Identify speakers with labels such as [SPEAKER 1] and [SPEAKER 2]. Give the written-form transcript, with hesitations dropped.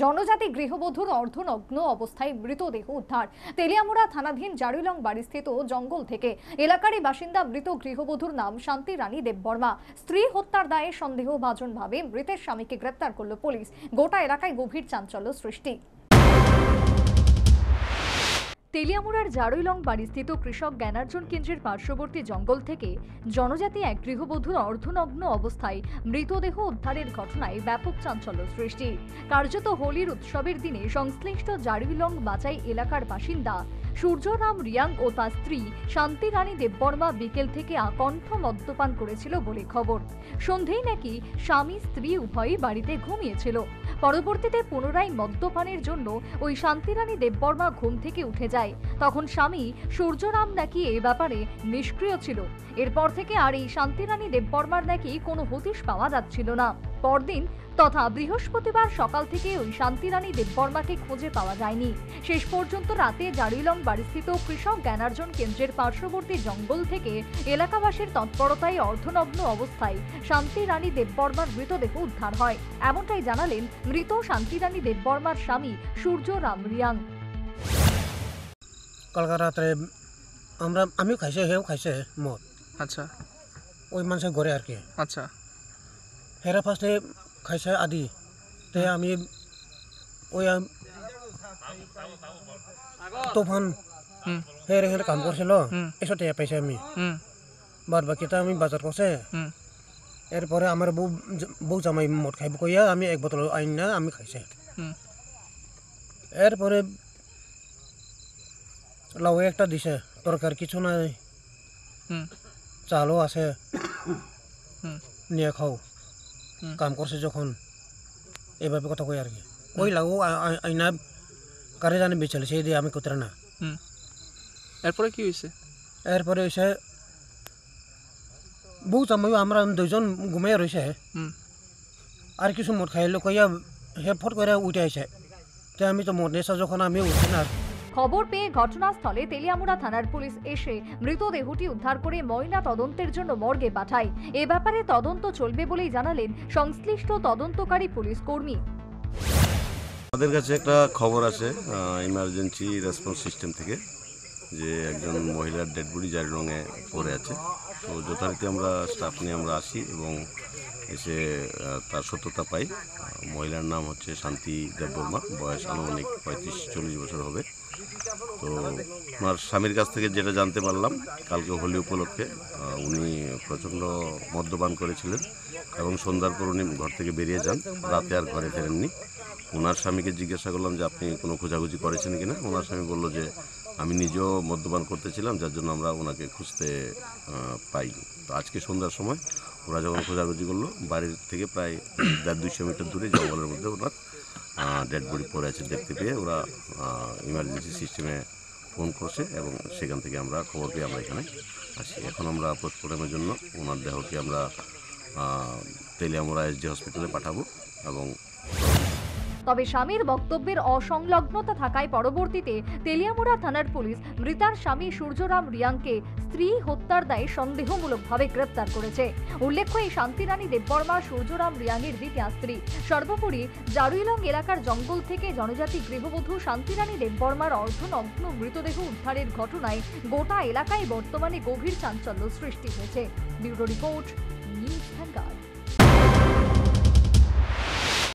[SPEAKER 1] জনজাতি গৃহবধূর অর্ধনগ্ন অবস্থায় মৃতদেহ উদ্ধার। তেলিয়ামুড়া থানাধীন জারুইলং বাড়িস্থিত জঙ্গল থেকে এলাকারই বাসিন্দা মৃত গৃহবধূর নাম শান্তি রানী দেববর্মা। স্ত্রী হত্যার দায়ে সন্দেহভাজনভাবে মৃতের স্বামীকে গ্রেপ্তার করল পুলিশ। গোটা এলাকায় গভীর চাঞ্চল্য সৃষ্টি। তেলিয়ামুড়ার জারুইলং বাড়িস্থিত কৃষক জ্ঞানার্জন কেন্দ্রের পার্শ্ববর্তী জঙ্গল থেকে জনজাতি এক গৃহবধূর অর্ধনগ্ন অবস্থায় মৃতদেহ উদ্ধারের ঘটনায় ব্যাপক চাঞ্চল্য সৃষ্টি। কার্যত হোলির উৎসবের দিনে সংশ্লিষ্ট জারুইলং বাচাই এলাকার বাসিন্দা সূর্যরাম রিয়াং ও তার স্ত্রী শান্তি রানী দেববর্মা বিকেল থেকে আকণ্ঠ মদ্যপান করেছিল বলে খবর। সন্ধেই নাকি স্বামী স্ত্রী উভয়ই বাড়িতে ঘুমিয়েছিল। পরবর্তীতে পুনরায় মদ্যপানের জন্য ওই শান্তি রানী দেববর্মা ঘুম থেকে উঠে যায়। তখন স্বামী সূর্যরাম নাকি এ ব্যাপারে নিষ্ক্রিয় ছিল। এরপর থেকে আর এই শান্তি রানী দেববর্মার নাকি কোনো হদিশ পাওয়া যাচ্ছিল না। পরদিন তথা বৃহস্পতিবার সকাল থেকে ওই শান্তি রানী দেববর্মাকে খুঁজে পাওয়া যায়নি। শেষ পর্যন্ত রাতে জারুইলং বাড়িস্থিত কৃষক জ্ঞানার্জন কেন্দ্রের পার্শ্ববর্তী জঙ্গল থেকে এলাকাবাসীর তৎপরতায় অর্ধনগ্ন অবস্থায় শান্তি রানী দেববর্মার মৃতদেহ উদ্ধার হয়। এমনটাই জানালেন মৃত শান্তি রানী দেববর্মার স্বামী সূর্যরাম রিয়াং।
[SPEAKER 2] কালকা রাত্রে আমিও খাইছে, হেও খাইছে মদ।
[SPEAKER 3] আচ্ছা,
[SPEAKER 2] ওই মানুষের ঘরে আর কি।
[SPEAKER 3] আচ্ছা,
[SPEAKER 2] হেরা ফার্স্টে খাইছে আদি, তে আমি ওই তুফান হেরে হেরে কাম করছিল, এসব টেয়া পাইছে আমি। বাদ বাকিটা আমি বাজার করছে। এরপরে আমার বউ জামাই মদ খাইব কইয়া আমি এক বোতল আইন না আমি খাইছে। এরপরে লাউ একটা দিছে, তরকার কিছু নাই, চালও আছে, নিয়ে খাও। কাম করছে যখন এভাবে কথা কই আর কি। ওই লাউ আইনা কারে জানি বেচালে সেই দিয়ে আমি কোতরে না।
[SPEAKER 3] এরপরে কি হয়েছে?
[SPEAKER 2] এরপরে হয়েছে বউ জামাই আমরা দুইজন ঘুমাইয়া রয়েছে, আর কিছু মদ খাইলো কইয়া হে ফট করে উঠে আইছে। তো আমি তো মদ নেশা যখন আমি উঠি না।
[SPEAKER 1] খবর পেয়ে ঘটনাস্থলে তেলিয়ামুড়া থানার পুলিশ এসে মৃতদেহটি উদ্ধার করে ময়না তদন্তের জন্য মর্গে পাঠায়। এ ব্যাপারে তদন্ত চলবে বলেই জানালেন সংশ্লিষ্ট তদন্তকারী পুলিশ কর্মী।
[SPEAKER 4] আমাদের কাছে একটা খবর আছে ইমার্জেন্সি রেসপন্স সিস্টেম থেকে, যে একজন মহিলার ডেড বডি জারুইলংয়ে পড়ে আছে। তো যথারীতি আমরা স্টাফ নিয়ে আমরা আসি এবং এসে তার সত্যতা পাই। মহিলার নাম হচ্ছে শান্তি দেববর্মা, বয়স আনুমানিক 35-40 বছর হবে। তো ওনার স্বামীর কাছ থেকে যেটা জানতে পারলাম, কালকে হোলি উপলক্ষে উনি প্রচণ্ড মদ্যপান করেছিলেন এবং সন্ধ্যার পর উনি ঘর থেকে বেরিয়ে যান, রাতে আর ঘরে ফেরেননি। ওনার স্বামীকে জিজ্ঞাসা করলাম যে আপনি কোনো খোঁজাখুঁজি করেছেন কিনা। ওনার স্বামী বলল যে আমি নিজেও মদ্যপান করতেছিলাম, যার জন্য আমরা ওনাকে খুঁজতে পাইনি। তো আজকে সন্ধ্যার সময় ওরা যখন খোঁজাখুঁজি করলো, বাড়ির থেকে প্রায় 150-200 মিটার দূরে জঙ্গলের মধ্যে ওনার ডেড বডি পড়ে আছে দেখতে পেয়ে ওরা ইমার্জেন্সি সিস্টেমে ফোন করছে এবং সেখান থেকে আমরা খবর পেয়ে আমরা এখানে আসি। এখন আমরা পোস্টমর্টমের জন্য ওনার দেহকে আমরা তেলিয়ামুড়া এসডি হসপিটালে পাঠাবো। এবং
[SPEAKER 1] তবে স্বামীর বক্তব্যের অসংলগ্নতা থাকায় পরবর্তীতে তেলিয়ামুড়া থানার পুলিশ মৃতার স্বামী সূর্যরাম রিয়াংকে স্ত্রী হত্যার দায়ে সন্দেহমূলকভাবে গ্রেপ্তার করেছে। উল্লেখ্য, এই শান্তি রানী দেববর্মা সূর্যরাম রিয়াংয়ের দ্বিতীয় স্ত্রী। সর্বোপরি জারুইলং এলাকার জঙ্গল থেকে জনজাতি গৃহবধূ শান্তি রানী দেববর্মার অর্ধনগ্ন মৃতদেহ উদ্ধারের ঘটনায় গোটা এলাকায় বর্তমানে গভীর চাঞ্চল্য সৃষ্টি হয়েছে। Bureau report.